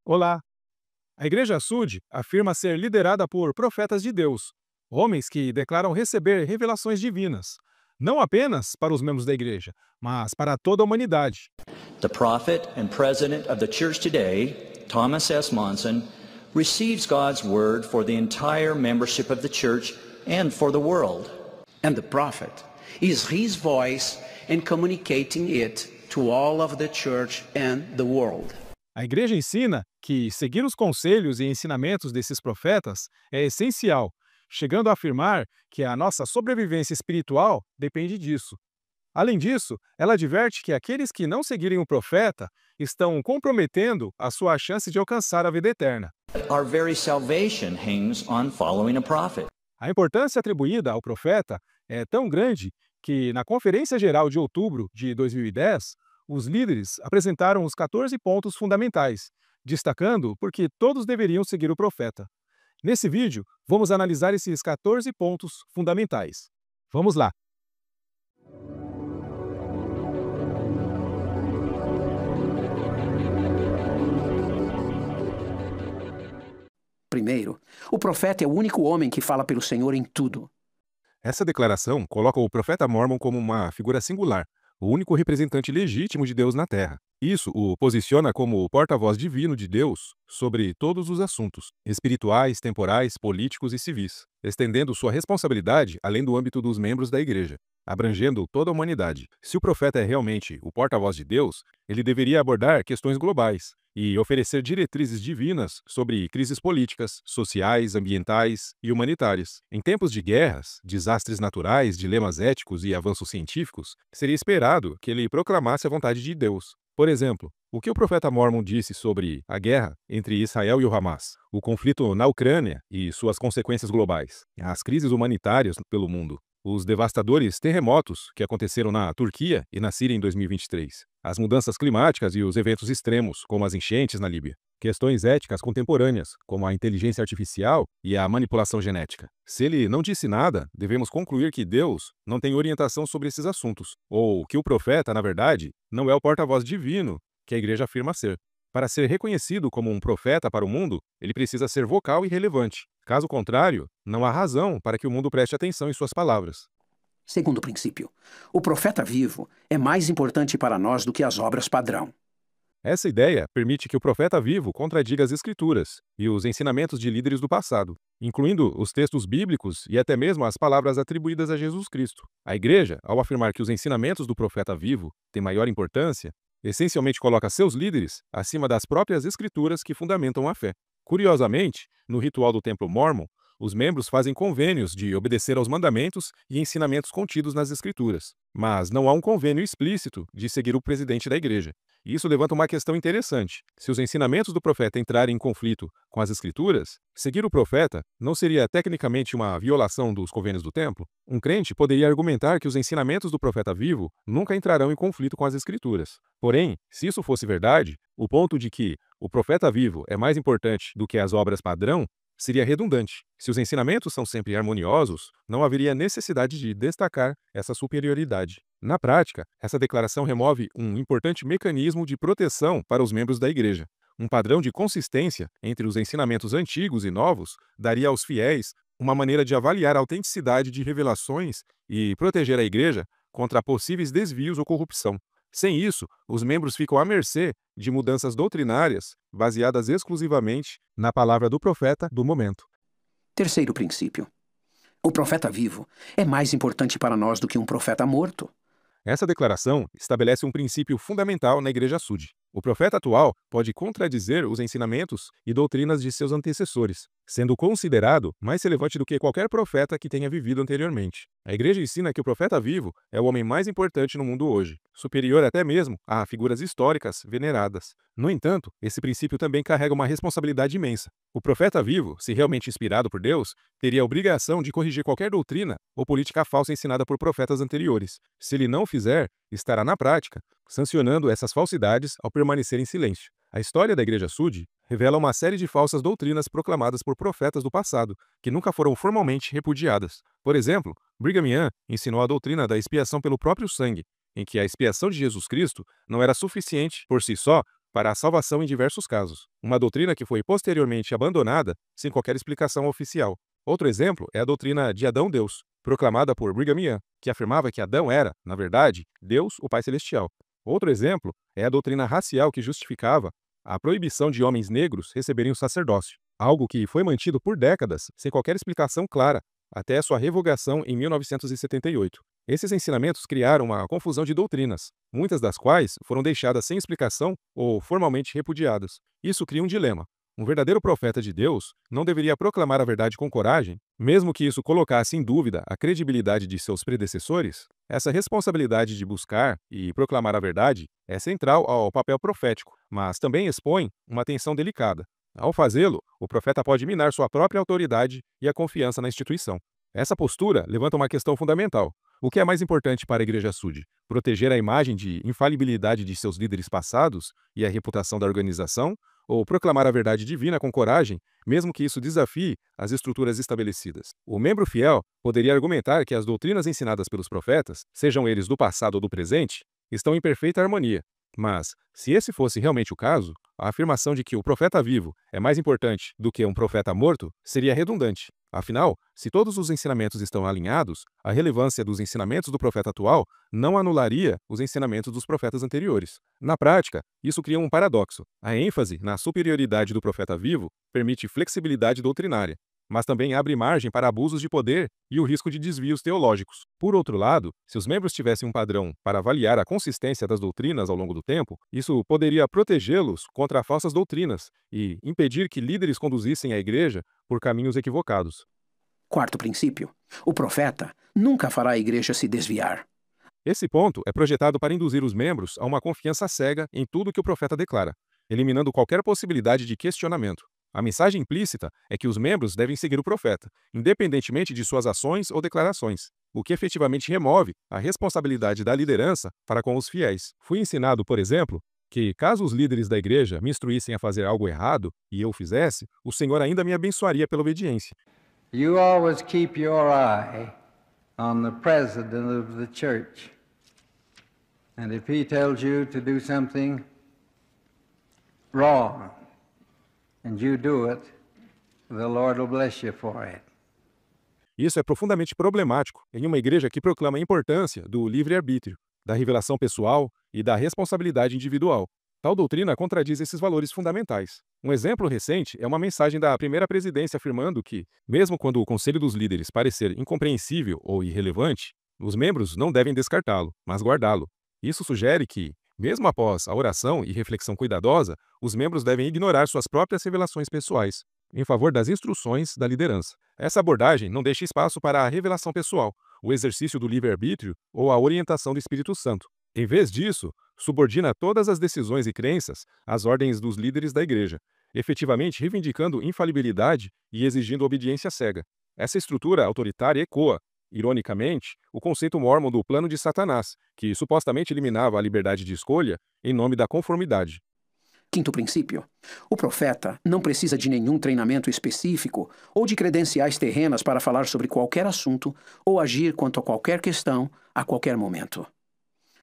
Olá! A Igreja Sud afirma ser liderada por profetas de Deus, homens que declaram receber revelações divinas, não apenas para os membros da Igreja, mas para toda a humanidade. The prophet and president of the church today, Thomas S. Monson, receives God's word for the entire membership of the church and for the world. And the prophet is his voice in communicating it to all of the church and the world. A Igreja ensina que seguir os conselhos e ensinamentos desses profetas é essencial, chegando a afirmar que a nossa sobrevivência espiritual depende disso. Além disso, ela adverte que aqueles que não seguirem o profeta estão comprometendo a sua chance de alcançar a vida eterna. Our very salvation hangs on following a prophet. A importância atribuída ao profeta é tão grande que, na Conferência Geral de outubro de 2010, os líderes apresentaram os 14 pontos fundamentais, destacando por que todos deveriam seguir o profeta. Nesse vídeo, vamos analisar esses 14 pontos fundamentais. Vamos lá! Primeiro, o profeta é o único homem que fala pelo Senhor em tudo. Essa declaração coloca o profeta Mórmon como uma figura singular, o único representante legítimo de Deus na Terra. Isso o posiciona como o porta-voz divino de Deus sobre todos os assuntos, espirituais, temporais, políticos e civis, estendendo sua responsabilidade além do âmbito dos membros da Igreja, abrangendo toda a humanidade. Se o profeta é realmente o porta-voz de Deus, ele deveria abordar questões globais e oferecer diretrizes divinas sobre crises políticas, sociais, ambientais e humanitárias. Em tempos de guerras, desastres naturais, dilemas éticos e avanços científicos, seria esperado que ele proclamasse a vontade de Deus. Por exemplo, o que o profeta Mórmon disse sobre a guerra entre Israel e o Hamas, o conflito na Ucrânia e suas consequências globais, as crises humanitárias pelo mundo, os devastadores terremotos que aconteceram na Turquia e na Síria em 2023, as mudanças climáticas e os eventos extremos, como as enchentes na Líbia, questões éticas contemporâneas, como a inteligência artificial e a manipulação genética. Se ele não disse nada, devemos concluir que Deus não tem orientação sobre esses assuntos, ou que o profeta, na verdade, não é o porta-voz divino que a Igreja afirma ser. Para ser reconhecido como um profeta para o mundo, ele precisa ser vocal e relevante. Caso contrário, não há razão para que o mundo preste atenção em suas palavras. Segundo princípio, o profeta vivo é mais importante para nós do que as obras padrão. Essa ideia permite que o profeta vivo contradiga as Escrituras e os ensinamentos de líderes do passado, incluindo os textos bíblicos e até mesmo as palavras atribuídas a Jesus Cristo. A Igreja, ao afirmar que os ensinamentos do profeta vivo têm maior importância, essencialmente coloca seus líderes acima das próprias Escrituras que fundamentam a fé. Curiosamente, no ritual do Templo Mórmon, os membros fazem convênios de obedecer aos mandamentos e ensinamentos contidos nas Escrituras, mas não há um convênio explícito de seguir o presidente da Igreja. E isso levanta uma questão interessante. Se os ensinamentos do profeta entrarem em conflito com as Escrituras, seguir o profeta não seria tecnicamente uma violação dos convênios do templo? Um crente poderia argumentar que os ensinamentos do profeta vivo nunca entrarão em conflito com as Escrituras. Porém, se isso fosse verdade, o ponto de que o profeta vivo é mais importante do que as obras padrão seria redundante. Se os ensinamentos são sempre harmoniosos, não haveria necessidade de destacar essa superioridade. Na prática, essa declaração remove um importante mecanismo de proteção para os membros da Igreja. Um padrão de consistência entre os ensinamentos antigos e novos daria aos fiéis uma maneira de avaliar a autenticidade de revelações e proteger a Igreja contra possíveis desvios ou corrupção. Sem isso, os membros ficam à mercê de mudanças doutrinárias baseadas exclusivamente na palavra do profeta do momento. Terceiro princípio, o profeta vivo é mais importante para nós do que um profeta morto. Essa declaração estabelece um princípio fundamental na Igreja Sud. O profeta atual pode contradizer os ensinamentos e doutrinas de seus antecessores, sendo considerado mais relevante do que qualquer profeta que tenha vivido anteriormente. A Igreja ensina que o profeta vivo é o homem mais importante no mundo hoje, superior até mesmo a figuras históricas veneradas. No entanto, esse princípio também carrega uma responsabilidade imensa. O profeta vivo, se realmente inspirado por Deus, teria a obrigação de corrigir qualquer doutrina ou política falsa ensinada por profetas anteriores. Se ele não fizer, estará na prática sancionando essas falsidades ao permanecer em silêncio. A história da Igreja Sud revela uma série de falsas doutrinas proclamadas por profetas do passado, que nunca foram formalmente repudiadas. Por exemplo, Brigham Young ensinou a doutrina da expiação pelo próprio sangue, em que a expiação de Jesus Cristo não era suficiente por si só para a salvação em diversos casos, uma doutrina que foi posteriormente abandonada sem qualquer explicação oficial. Outro exemplo é a doutrina de Adão-Deus, proclamada por Brigham Young, que afirmava que Adão era, na verdade, Deus, o Pai Celestial. Outro exemplo é a doutrina racial que justificava a proibição de homens negros receberem o sacerdócio, algo que foi mantido por décadas sem qualquer explicação clara, até sua revogação em 1978. Esses ensinamentos criaram uma confusão de doutrinas, muitas das quais foram deixadas sem explicação ou formalmente repudiadas. Isso cria um dilema. Um verdadeiro profeta de Deus não deveria proclamar a verdade com coragem, mesmo que isso colocasse em dúvida a credibilidade de seus predecessores? Essa responsabilidade de buscar e proclamar a verdade é central ao papel profético, mas também expõe uma tensão delicada. Ao fazê-lo, o profeta pode minar sua própria autoridade e a confiança na instituição. Essa postura levanta uma questão fundamental. O que é mais importante para a Igreja Sud? Proteger a imagem de infalibilidade de seus líderes passados e a reputação da organização? Ou proclamar a verdade divina com coragem, mesmo que isso desafie as estruturas estabelecidas? O membro fiel poderia argumentar que as doutrinas ensinadas pelos profetas, sejam eles do passado ou do presente, estão em perfeita harmonia. Mas, se esse fosse realmente o caso, a afirmação de que o profeta vivo é mais importante do que um profeta morto seria redundante. Afinal, se todos os ensinamentos estão alinhados, a relevância dos ensinamentos do profeta atual não anularia os ensinamentos dos profetas anteriores. Na prática, isso cria um paradoxo. A ênfase na superioridade do profeta vivo permite flexibilidade doutrinária, mas também abre margem para abusos de poder e o risco de desvios teológicos. Por outro lado, se os membros tivessem um padrão para avaliar a consistência das doutrinas ao longo do tempo, isso poderia protegê-los contra falsas doutrinas e impedir que líderes conduzissem a igreja por caminhos equivocados. Quarto princípio: o profeta nunca fará a igreja se desviar. Esse ponto é projetado para induzir os membros a uma confiança cega em tudo que o profeta declara, eliminando qualquer possibilidade de questionamento. A mensagem implícita é que os membros devem seguir o profeta, independentemente de suas ações ou declarações, o que efetivamente remove a responsabilidade da liderança para com os fiéis. Fui ensinado, por exemplo, que caso os líderes da igreja me instruíssem a fazer algo errado e eu o fizesse, o Senhor ainda me abençoaria pela obediência. You always keep your eye on the president of the church. And if he tells you to do something wrong, and you do it, the Lord will bless you for it. Isso é profundamente problemático em uma igreja que proclama a importância do livre-arbítrio, da revelação pessoal e da responsabilidade individual. Tal doutrina contradiz esses valores fundamentais. Um exemplo recente é uma mensagem da primeira presidência afirmando que, mesmo quando o conselho dos líderes parecer incompreensível ou irrelevante, os membros não devem descartá-lo, mas guardá-lo. Isso sugere que, mesmo após a oração e reflexão cuidadosa, os membros devem ignorar suas próprias revelações pessoais, em favor das instruções da liderança. Essa abordagem não deixa espaço para a revelação pessoal, o exercício do livre-arbítrio ou a orientação do Espírito Santo. Em vez disso, subordina todas as decisões e crenças às ordens dos líderes da igreja, efetivamente reivindicando infalibilidade e exigindo obediência cega. Essa estrutura autoritária ecoa, ironicamente, o conceito mórmon do plano de Satanás, que supostamente eliminava a liberdade de escolha em nome da conformidade. Quinto princípio: o profeta não precisa de nenhum treinamento específico ou de credenciais terrenas para falar sobre qualquer assunto ou agir quanto a qualquer questão a qualquer momento.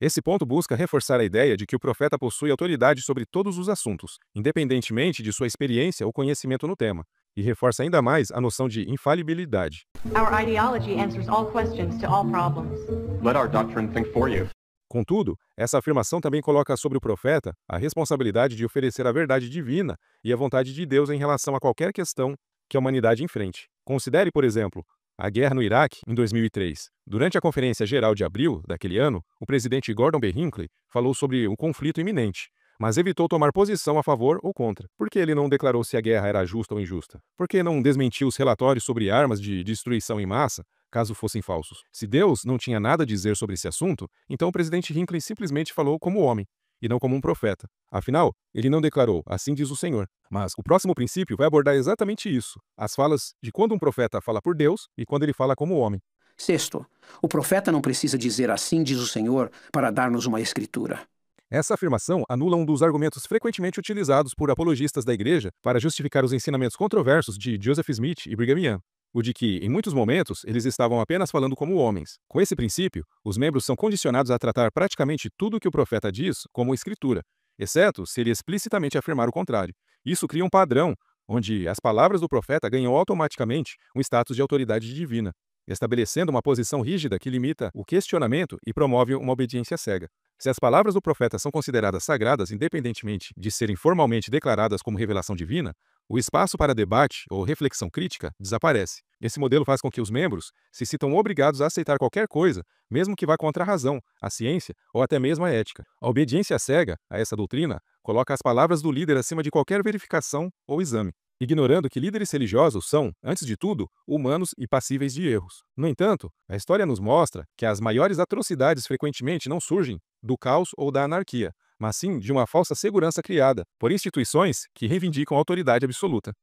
Esse ponto busca reforçar a ideia de que o profeta possui autoridade sobre todos os assuntos, independentemente de sua experiência ou conhecimento no tema, e reforça ainda mais a noção de infalibilidade. Our ideology answers all questions to all problems. Let our doctrine think for you. Contudo, essa afirmação também coloca sobre o profeta a responsabilidade de oferecer a verdade divina e a vontade de Deus em relação a qualquer questão que a humanidade enfrente. Considere, por exemplo, a guerra no Iraque em 2003. Durante a Conferência Geral de abril daquele ano, o presidente Gordon B. Hinckley falou sobre o conflito iminente, mas evitou tomar posição a favor ou contra. Por que ele não declarou se a guerra era justa ou injusta? Por que não desmentiu os relatórios sobre armas de destruição em massa, caso fossem falsos? Se Deus não tinha nada a dizer sobre esse assunto, então o presidente Hinckley simplesmente falou como homem, e não como um profeta. Afinal, ele não declarou, assim diz o Senhor. Mas o próximo princípio vai abordar exatamente isso, as falas de quando um profeta fala por Deus e quando ele fala como homem. Sexto: o profeta não precisa dizer assim diz o Senhor para dar-nos uma escritura. Essa afirmação anula um dos argumentos frequentemente utilizados por apologistas da igreja para justificar os ensinamentos controversos de Joseph Smith e Brigham Young, o de que, em muitos momentos, eles estavam apenas falando como homens. Com esse princípio, os membros são condicionados a tratar praticamente tudo o que o profeta diz como escritura, exceto se ele explicitamente afirmar o contrário. Isso cria um padrão, onde as palavras do profeta ganham automaticamente um status de autoridade divina, estabelecendo uma posição rígida que limita o questionamento e promove uma obediência cega. Se as palavras do profeta são consideradas sagradas independentemente de serem formalmente declaradas como revelação divina, o espaço para debate ou reflexão crítica desaparece. Esse modelo faz com que os membros se sintam obrigados a aceitar qualquer coisa, mesmo que vá contra a razão, a ciência ou até mesmo a ética. A obediência cega a essa doutrina coloca as palavras do líder acima de qualquer verificação ou exame, ignorando que líderes religiosos são, antes de tudo, humanos e passíveis de erros. No entanto, a história nos mostra que as maiores atrocidades frequentemente não surgem do caos ou da anarquia, mas sim de uma falsa segurança criada por instituições que reivindicam autoridade absoluta.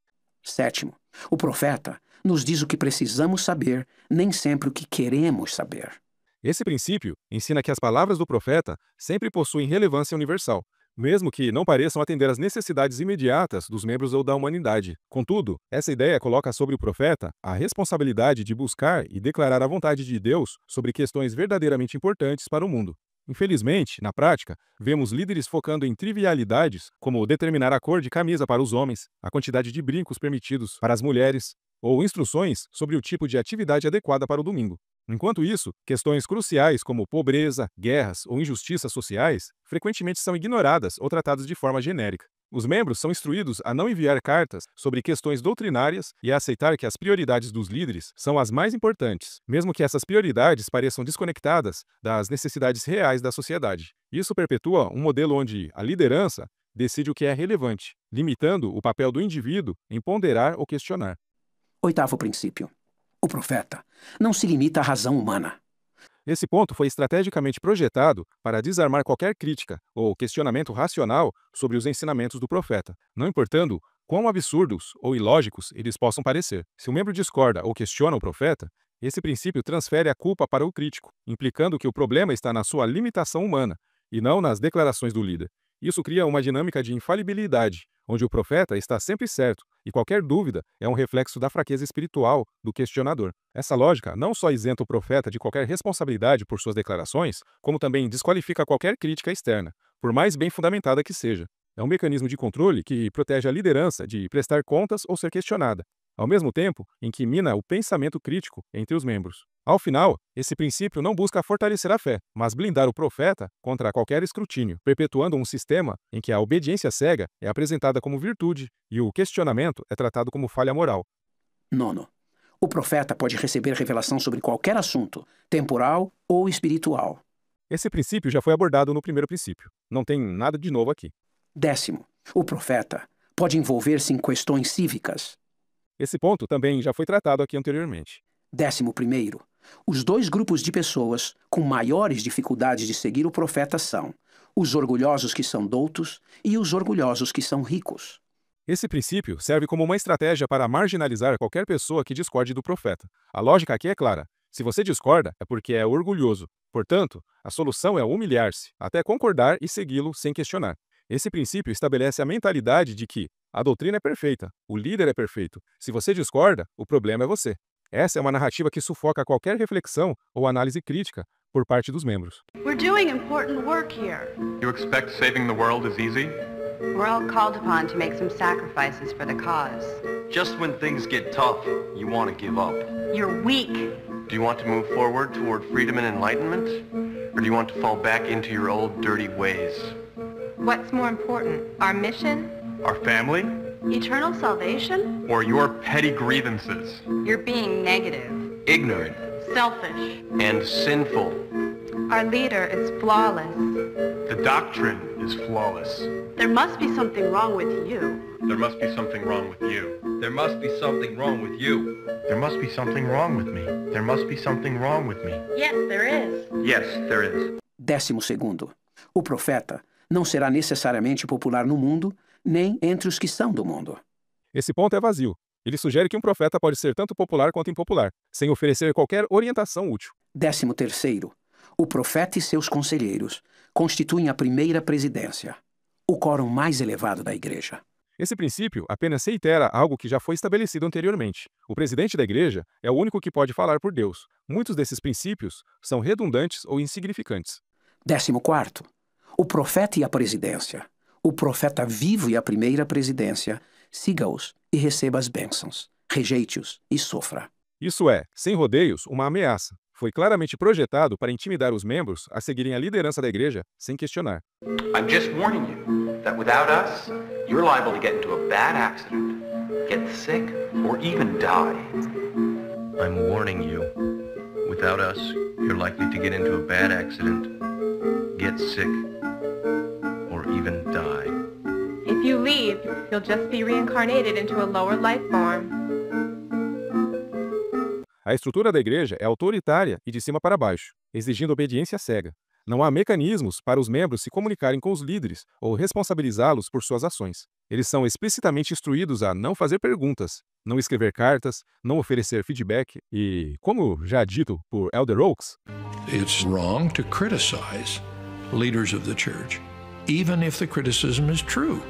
Sétimo, o profeta nos diz o que precisamos saber, nem sempre o que queremos saber. Esse princípio ensina que as palavras do profeta sempre possuem relevância universal, mesmo que não pareçam atender às necessidades imediatas dos membros ou da humanidade. Contudo, essa ideia coloca sobre o profeta a responsabilidade de buscar e declarar a vontade de Deus sobre questões verdadeiramente importantes para o mundo. Infelizmente, na prática, vemos líderes focando em trivialidades, como determinar a cor de camisa para os homens, a quantidade de brincos permitidos para as mulheres, ou instruções sobre o tipo de atividade adequada para o domingo. Enquanto isso, questões cruciais como pobreza, guerras ou injustiças sociais frequentemente são ignoradas ou tratadas de forma genérica. Os membros são instruídos a não enviar cartas sobre questões doutrinárias e a aceitar que as prioridades dos líderes são as mais importantes, mesmo que essas prioridades pareçam desconectadas das necessidades reais da sociedade. Isso perpetua um modelo onde a liderança decide o que é relevante, limitando o papel do indivíduo em ponderar ou questionar. Oitavo princípio. O profeta não se limita à razão humana. Esse ponto foi estrategicamente projetado para desarmar qualquer crítica ou questionamento racional sobre os ensinamentos do profeta, não importando quão absurdos ou ilógicos eles possam parecer. Se o membro discorda ou questiona o profeta, esse princípio transfere a culpa para o crítico, implicando que o problema está na sua limitação humana e não nas declarações do líder. Isso cria uma dinâmica de infalibilidade, onde o profeta está sempre certo e qualquer dúvida é um reflexo da fraqueza espiritual do questionador. Essa lógica não só isenta o profeta de qualquer responsabilidade por suas declarações, como também desqualifica qualquer crítica externa, por mais bem fundamentada que seja. É um mecanismo de controle que protege a liderança de prestar contas ou ser questionada, ao mesmo tempo em que mina o pensamento crítico entre os membros. Ao final, esse princípio não busca fortalecer a fé, mas blindar o profeta contra qualquer escrutínio, perpetuando um sistema em que a obediência cega é apresentada como virtude e o questionamento é tratado como falha moral. Nono, o profeta pode receber revelação sobre qualquer assunto, temporal ou espiritual. Esse princípio já foi abordado no primeiro princípio. Não tem nada de novo aqui. Décimo, o profeta pode envolver-se em questões cívicas. Esse ponto também já foi tratado aqui anteriormente. 11º, os dois grupos de pessoas com maiores dificuldades de seguir o profeta são os orgulhosos que são doutos e os orgulhosos que são ricos. Esse princípio serve como uma estratégia para marginalizar qualquer pessoa que discorde do profeta. A lógica aqui é clara. Se você discorda, é porque é orgulhoso. Portanto, a solução é humilhar-se, até concordar e segui-lo sem questionar. Esse princípio estabelece a mentalidade de que a doutrina é perfeita, o líder é perfeito. Se você discorda, o problema é você. Essa é uma narrativa que sufoca qualquer reflexão ou análise crítica por parte dos membros. We're doing important work here. You expect saving the world is easy? We're all called upon to make some sacrifices for the cause. Just when things get tough, you want to give up. You're weak. Do you want to move forward toward freedom and enlightenment? Or do you want to fall back into your old dirty ways? What's more important, our mission? Our family? Eternal salvation? Or your petty grievances? You're being negative. Ignorant Selfish. and sinful. Our leader is flawless. The doctrine is flawless. There must be something wrong with you. There must be something wrong with you. There must be something wrong with you. There must be something wrong with me. There must be something wrong with me. Yes, there is. Yes, there is. 12º, o profeta não será necessariamente popular no mundo, nem entre os que são do mundo. Esse ponto é vazio. Ele sugere que um profeta pode ser tanto popular quanto impopular, sem oferecer qualquer orientação útil. 13º, o profeta e seus conselheiros constituem a primeira presidência, o quórum mais elevado da igreja. Esse princípio apenas reitera algo que já foi estabelecido anteriormente. O presidente da igreja é o único que pode falar por Deus. Muitos desses princípios são redundantes ou insignificantes. 14º, o profeta e a presidência o profeta vivo e a primeira presidência, siga-os e receba as bênçãos. Rejeite-os e sofra. Isso é, sem rodeios, uma ameaça. Foi claramente projetado para intimidar os membros a seguirem a liderança da igreja sem questionar. I'm just warning you that without us, you're liable to get into a bad accident, get sick, or even die. I'm warning you. Without us, you're likely to get into a bad accident, get sick, or even die. If you leave, you'll just be reincarnated into a lower life form. A estrutura da igreja é autoritária e de cima para baixo, exigindo obediência cega. Não há mecanismos para os membros se comunicarem com os líderes ou responsabilizá-los por suas ações. Eles são explicitamente instruídos a não fazer perguntas, não escrever cartas, não oferecer feedback e, como já dito por Elder Oaks, It's wrong to criticize leaders of the church, even if the criticism is true.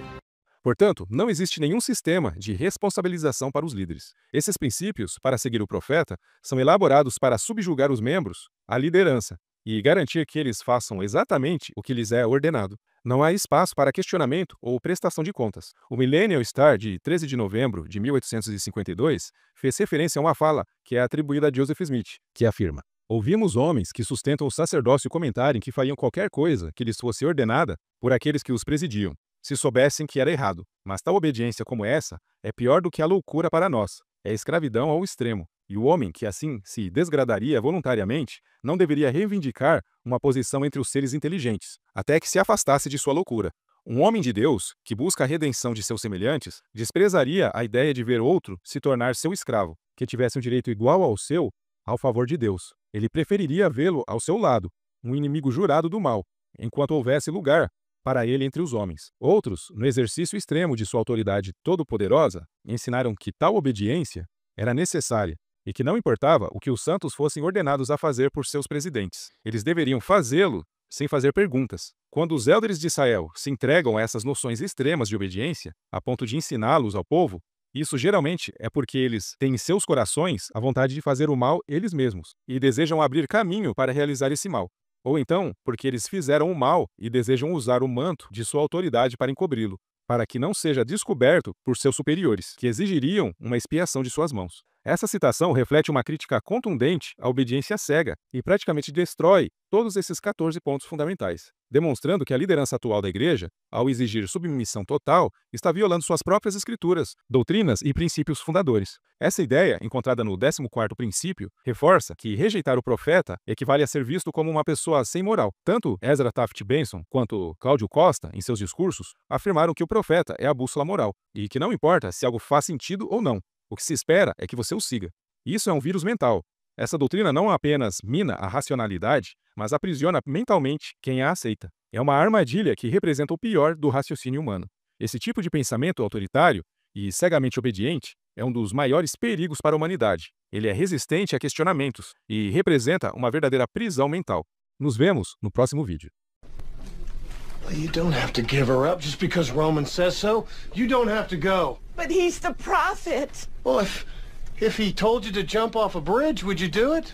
Portanto, não existe nenhum sistema de responsabilização para os líderes. Esses princípios, para seguir o profeta, são elaborados para subjugar os membros à liderança e garantir que eles façam exatamente o que lhes é ordenado. Não há espaço para questionamento ou prestação de contas. O Millennial Star, de 13 de novembro de 1852, fez referência a uma fala que é atribuída a Joseph Smith, que afirma: "Ouvimos homens que sustentam o sacerdócio comentarem que fariam qualquer coisa que lhes fosse ordenada por aqueles que os presidiam, se soubessem que era errado. Mas tal obediência como essa é pior do que a loucura para nós. É escravidão ao extremo. E o homem que assim se desgradaria voluntariamente não deveria reivindicar uma posição entre os seres inteligentes, até que se afastasse de sua loucura. Um homem de Deus, que busca a redenção de seus semelhantes, desprezaria a ideia de ver outro se tornar seu escravo, que tivesse um direito igual ao seu, ao favor de Deus. Ele preferiria vê-lo ao seu lado, um inimigo jurado do mal, enquanto houvesse lugar para ele entre os homens. Outros, no exercício extremo de sua autoridade todo-poderosa, ensinaram que tal obediência era necessária e que não importava o que os santos fossem ordenados a fazer por seus presidentes. Eles deveriam fazê-lo sem fazer perguntas. Quando os élderes de Israel se entregam a essas noções extremas de obediência, a ponto de ensiná-los ao povo, isso geralmente é porque eles têm em seus corações a vontade de fazer o mal eles mesmos e desejam abrir caminho para realizar esse mal. Ou então, porque eles fizeram o mal e desejam usar o manto de sua autoridade para encobri-lo, para que não seja descoberto por seus superiores, que exigiriam uma expiação de suas mãos. Essa citação reflete uma crítica contundente à obediência cega e praticamente destrói todos esses 14 pontos fundamentais, demonstrando que a liderança atual da igreja, ao exigir submissão total, está violando suas próprias escrituras, doutrinas e princípios fundadores. Essa ideia, encontrada no 14º princípio, reforça que rejeitar o profeta equivale a ser visto como uma pessoa sem moral. Tanto Ezra Taft Benson quanto Cláudio Costa, em seus discursos, afirmaram que o profeta é a bússola moral, e que não importa se algo faz sentido ou não, o que se espera é que você o siga. Isso é um vírus mental. Essa doutrina não apenas mina a racionalidade, mas aprisiona mentalmente quem a aceita. É uma armadilha que representa o pior do raciocínio humano. Esse tipo de pensamento autoritário e cegamente obediente é um dos maiores perigos para a humanidade. Ele é resistente a questionamentos e representa uma verdadeira prisão mental. Nos vemos no próximo vídeo. You don't have to give her up just because Roman says so. You don't have to go. But he's the prophet. Well, if he told you to jump off a bridge, would you do it?